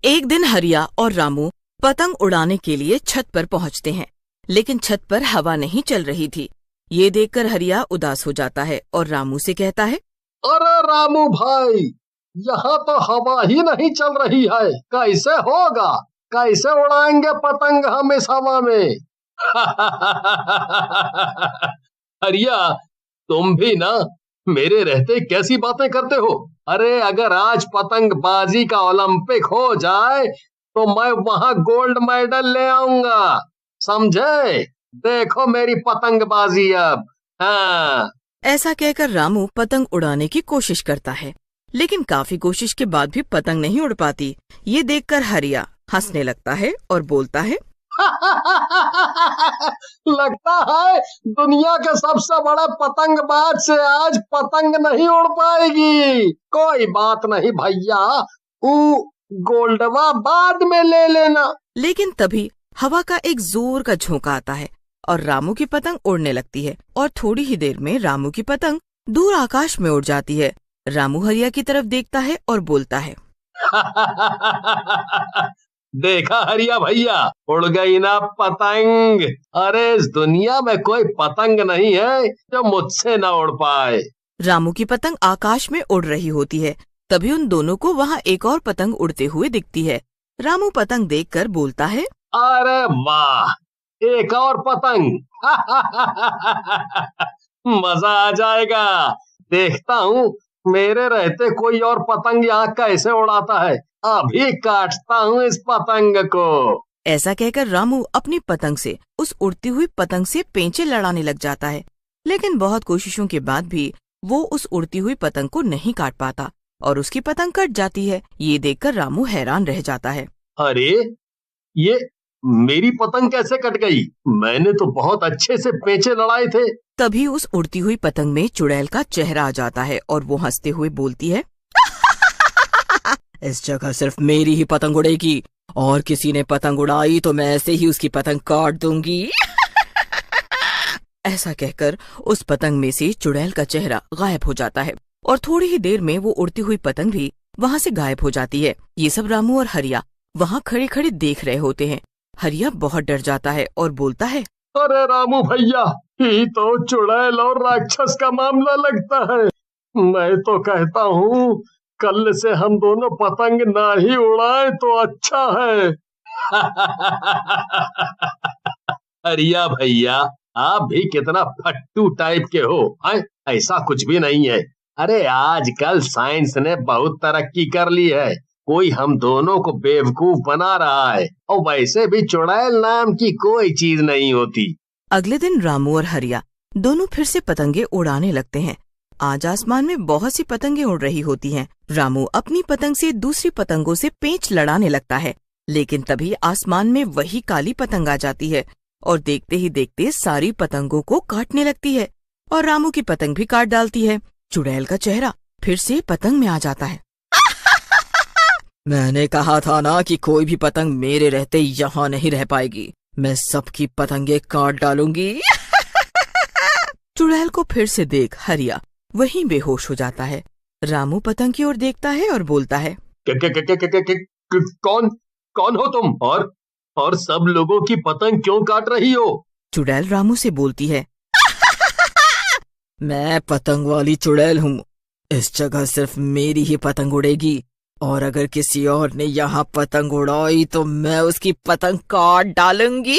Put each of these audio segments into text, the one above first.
एक दिन हरिया और रामू पतंग उड़ाने के लिए छत पर पहुंचते हैं, लेकिन छत पर हवा नहीं चल रही थी। ये देखकर हरिया उदास हो जाता है और रामू से कहता है, अरे रामू भाई, यहाँ तो हवा ही नहीं चल रही है, कैसे होगा? कैसे उड़ाएंगे पतंग हम इस हवा में? हरिया, तुम भी ना मेरे रहते कैसी बातें करते हो? अरे अगर आज पतंगबाजी का ओलंपिक हो जाए तो मैं वहां गोल्ड मेडल ले आऊंगा, समझे? देखो मेरी पतंगबाजी अब। हाँ। ऐसा कहकर रामू पतंग उड़ाने की कोशिश करता है, लेकिन काफी कोशिश के बाद भी पतंग नहीं उड़ पाती। ये देखकर हरिया हंसने लगता है और बोलता है, लगता है दुनिया के सबसे बड़े पतंगबाज से आज पतंग नहीं उड़ पाएगी। कोई बात नहीं भैया, गोल्डवा बाद में ले लेना। लेकिन तभी हवा का एक जोर का झोंका आता है और रामू की पतंग उड़ने लगती है और थोड़ी ही देर में रामू की पतंग दूर आकाश में उड़ जाती है। रामू हरिया की तरफ देखता है और बोलता है, देखा हरिया भैया, उड़ गई ना पतंग। अरे इस दुनिया में कोई पतंग नहीं है जो मुझसे न उड़ पाए। रामू की पतंग आकाश में उड़ रही होती है। तभी उन दोनों को वहाँ एक और पतंग उड़ते हुए दिखती है। रामू पतंग देखकर बोलता है, अरे वाह, एक और पतंग। मजा आ जाएगा। देखता हूँ मेरे रहते कोई और पतंग यहाँ कैसे उड़ाता है। अभी काटता हूँ इस पतंग को। ऐसा कहकर रामू अपनी पतंग से उस उड़ती हुई पतंग से पेंचे लड़ाने लग जाता है, लेकिन बहुत कोशिशों के बाद भी वो उस उड़ती हुई पतंग को नहीं काट पाता और उसकी पतंग कट जाती है। ये देखकर रामू हैरान रह जाता है। अरे ये मेरी पतंग कैसे कट गई? मैंने तो बहुत अच्छे से पेंचे लड़ाए थे। तभी उस उड़ती हुई पतंग में चुड़ैल का चेहरा आ जाता है और वो हंसते हुए बोलती है, इस जगह सिर्फ मेरी ही पतंग उड़ेगी और किसी ने पतंग उड़ाई तो मैं ऐसे ही उसकी पतंग काट दूंगी। ऐसा कहकर उस पतंग में से चुड़ैल का चेहरा गायब हो जाता है और थोड़ी ही देर में वो उड़ती हुई पतंग भी वहाँ से गायब हो जाती है। ये सब रामू और हरिया वहाँ खड़े खड़े देख रहे होते हैं। हरिया बहुत डर जाता है और बोलता है, अरे रामू भैया, ये तो चुड़ैल और राक्षस का मामला लगता है। मैं तो कहता हूँ कल से हम दोनों पतंग ना ही उड़ाए तो अच्छा है। हरिया भैया, आप भी कितना फट्टू टाइप के हो। ऐसा कुछ भी नहीं है। अरे आजकल साइंस ने बहुत तरक्की कर ली है, कोई हम दोनों को बेवकूफ बना रहा है और वैसे भी चुड़ैल नाम की कोई चीज नहीं होती। अगले दिन रामू और हरिया दोनों फिर से पतंगे उड़ाने लगते हैं। आज आसमान में बहुत सी पतंगे उड़ रही होती हैं। रामू अपनी पतंग से दूसरी पतंगों से पेंच लड़ाने लगता है, लेकिन तभी आसमान में वही काली पतंग आ जाती है और देखते ही देखते सारी पतंगों को काटने लगती है और रामू की पतंग भी काट डालती है। चुड़ैल का चेहरा फिर से पतंग में आ जाता है। मैंने कहा था ना कि कोई भी पतंग मेरे रहते यहाँ नहीं रह पाएगी, मैं सबकी पतंगे काट डालूंगी। चुड़ैल को फिर से देख हरिया वहीं बेहोश हो जाता है। रामू पतंग की ओर देखता है और बोलता है, कौन कौन हो तुम और सब लोगों की पतंग क्यों काट रही हो? चुड़ैल रामू से बोलती है, मैं पतंग वाली चुड़ैल हूँ, इस जगह सिर्फ मेरी ही पतंग उड़ेगी और अगर किसी और ने यहाँ पतंग उड़ाई तो मैं उसकी पतंग काट डालूंगी।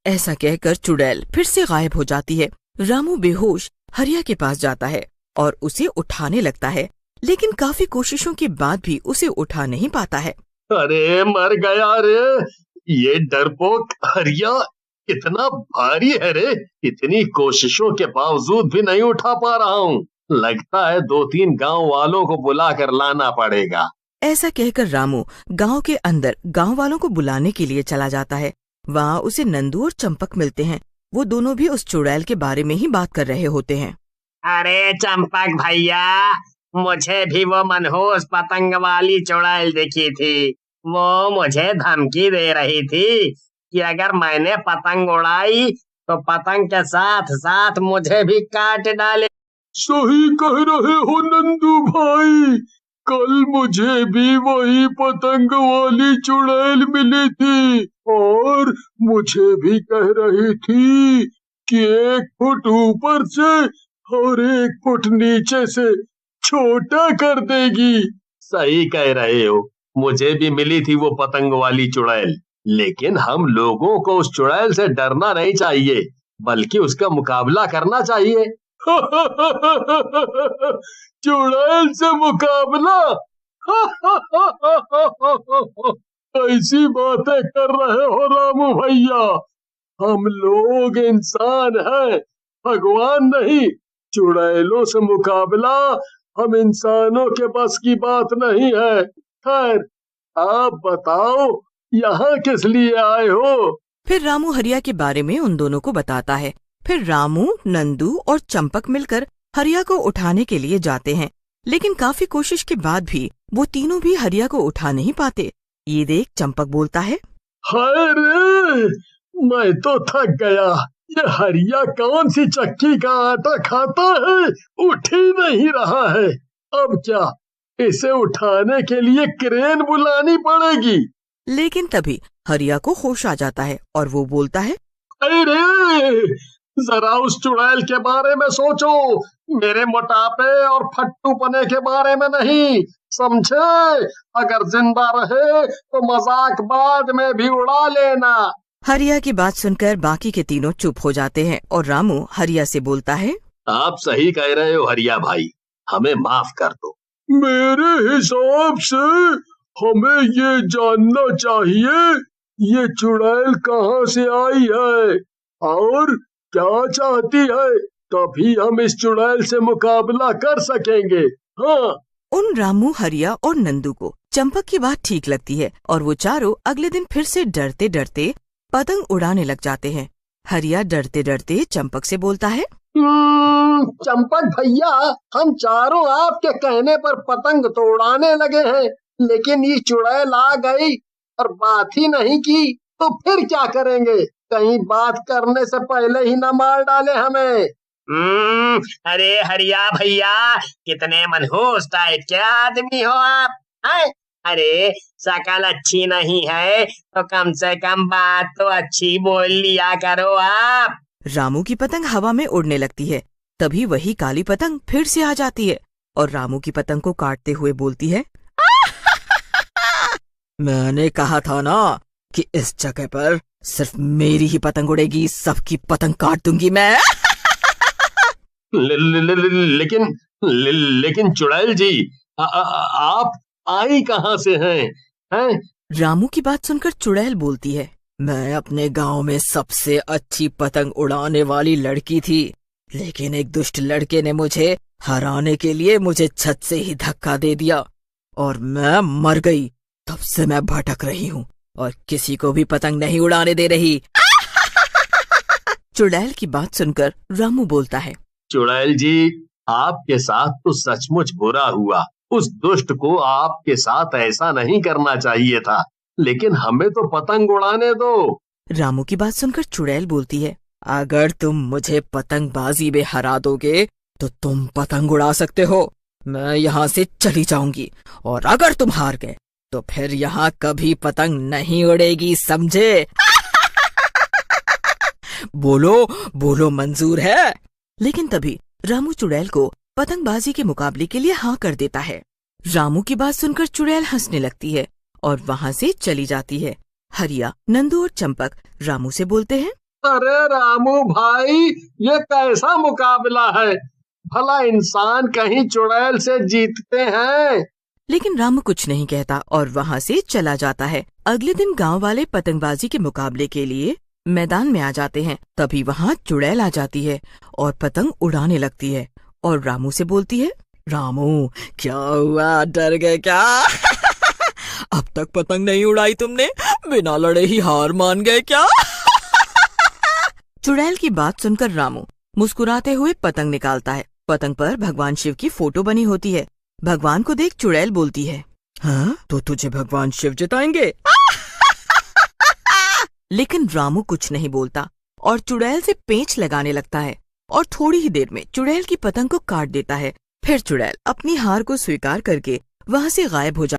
ऐसा कहकर चुड़ैल फिर से गायब हो जाती है। रामू बेहोश हरिया के पास जाता है और उसे उठाने लगता है, लेकिन काफी कोशिशों के बाद भी उसे उठा नहीं पाता है। अरे मर गया रे, ये डरपोक हरिया इतना भारी है रे, इतनी कोशिशों के बावजूद भी नहीं उठा पा रहा हूँ। लगता है 2-3 गांव वालों को बुला कर लाना पड़ेगा। ऐसा कहकर रामू गांव के अंदर गांव वालों को बुलाने के लिए चला जाता है। वहाँ उसे नंदू और चंपक मिलते हैं। वो दोनों भी उस चुड़ैल के बारे में ही बात कर रहे होते हैं। अरे चंपक भैया, मुझे भी वो मनहूस पतंग वाली चुड़ैल दिखी थी। वो मुझे धमकी दे रही थी कि अगर मैंने पतंग उड़ाई तो पतंग के साथ साथ मुझे भी काट डाले। सही कह रहे हो नंदू भाई, कल मुझे भी वही पतंग वाली चुड़ैल मिली थी और मुझे भी कह रही थी कि 1 फुट ऊपर से और 1 फुट नीचे से छोटा कर देगी। सही कह रहे हो, मुझे भी मिली थी वो पतंग वाली चुड़ैल, लेकिन हम लोगों को उस चुड़ैल से डरना नहीं चाहिए, बल्कि उसका मुकाबला करना चाहिए। चुड़ैल से मुकाबला? ऐसी बातें कर रहे हो रामू भैया? हम लोग इंसान हैं, भगवान नहीं। चुड़ैलों से मुकाबला हम इंसानों के बस की बात नहीं है। खैर, आप बताओ यहाँ किस लिए आए हो? फिर रामू हरिया के बारे में उन दोनों को बताता है। फिर रामू, नंदू और चंपक मिलकर हरिया को उठाने के लिए जाते हैं, लेकिन काफी कोशिश के बाद भी वो तीनों भी हरिया को उठा नहीं पाते। ये देख चंपक बोलता है, हाय रे, मैं तो थक गया। ये हरिया कौन सी चक्की का आटा खाता है, उठ ही नहीं रहा है। अब क्या इसे उठाने के लिए क्रेन बुलानी पड़ेगी? लेकिन तभी हरिया को होश आ जाता है और वो बोलता है, अरे जरा उस चुड़ैल के बारे में सोचो, मेरे मोटापे और फट्टूपने के बारे में नहीं, समझे? अगर जिंदा रहे तो मजाक बाद में भी उड़ा लेना। हरिया की बात सुनकर बाकी के तीनों चुप हो जाते हैं और रामू हरिया से बोलता है, आप सही कह रहे हो हरिया भाई, हमें माफ कर दो। मेरे हिसाब से हमें ये जानना चाहिए ये चुड़ैल कहाँ से आई है और क्या चाहती है, तभी हम इस चुड़ैल से मुकाबला कर सकेंगे। हाँ। उन रामू, हरिया और नंदू को चंपक की बात ठीक लगती है और वो चारों अगले दिन फिर से डरते डरते पतंग उड़ाने लग जाते हैं। हरिया डरते डरते चंपक से बोलता है, चंपक भैया, हम चारों आपके कहने पर पतंग तो उड़ाने लगे हैं, लेकिन ये चुड़ैल आ गई और बात ही नहीं की, तो फिर क्या करेंगे? कहीं बात करने से पहले ही न मार डाले हमें। अरे हरिया भैया, कितने मनहूस टाइप के आदमी हो आप, हैं? अरे शकल अच्छी नहीं है तो कम से कम बात तो अच्छी बोल लिया करो आप। रामू की पतंग हवा में उड़ने लगती है। तभी वही काली पतंग फिर से आ जाती है और रामू की पतंग को काटते हुए बोलती है, मैंने कहा था ना कि इस जगह पर सिर्फ मेरी ही पतंग उड़ेगी, सबकी पतंग काट दूंगी मैं। लेकिन चुड़ैल जी, आप आई कहाँ से हैं? रामू की बात सुनकर चुड़ैल बोलती है, मैं अपने गांव में सबसे अच्छी पतंग उड़ाने वाली लड़की थी, लेकिन एक दुष्ट लड़के ने मुझे हराने के लिए मुझे छत से ही धक्का दे दिया और मैं मर गई। तब से मैं भटक रही हूँ और किसी को भी पतंग नहीं उड़ाने दे रही। चुड़ैल की बात सुनकर रामू बोलता है, चुड़ैल जी, आपके साथ तो सचमुच बुरा हुआ। उस दुष्ट को आपके साथ ऐसा नहीं करना चाहिए था, लेकिन हमें तो पतंग उड़ाने दो। रामू की बात सुनकर चुड़ैल बोलती है, अगर तुम मुझे पतंगबाजी में हरा दोगे तो तुम पतंग उड़ा सकते हो, मैं यहाँ से चली जाऊंगी, और अगर तुम हार गए तो फिर यहाँ कभी पतंग नहीं उड़ेगी, समझे? बोलो बोलो, मंजूर है? लेकिन तभी रामू चुड़ैल को पतंगबाजी के मुकाबले के लिए हाँ कर देता है। रामू की बात सुनकर चुड़ैल हंसने लगती है और वहाँ से चली जाती है। हरिया, नंदू और चंपक रामू से बोलते हैं, अरे रामू भाई, ये कैसा मुकाबला है? भला इंसान कहीं चुड़ैल से जीतते हैं? लेकिन रामू कुछ नहीं कहता और वहाँ से चला जाता है। अगले दिन गांव वाले पतंगबाजी के मुकाबले के लिए मैदान में आ जाते हैं। तभी वहाँ चुड़ैल आ जाती है और पतंग उड़ाने लगती है और रामू से बोलती है, रामू क्या हुआ, डर गए क्या? अब तक पतंग नहीं उड़ाई तुमने, बिना लड़े ही हार मान गए क्या? चुड़ैल की बात सुनकर रामू मुस्कुराते हुए पतंग निकालता है। पतंग पर भगवान शिव की फोटो बनी होती है। भगवान को देख चुड़ैल बोलती है, हाँ तो तुझे भगवान शिव जिताएंगे। लेकिन रामू कुछ नहीं बोलता और चुड़ैल से पेंच लगाने लगता है और थोड़ी ही देर में चुड़ैल की पतंग को काट देता है। फिर चुड़ैल अपनी हार को स्वीकार करके वहाँ से गायब हो जाता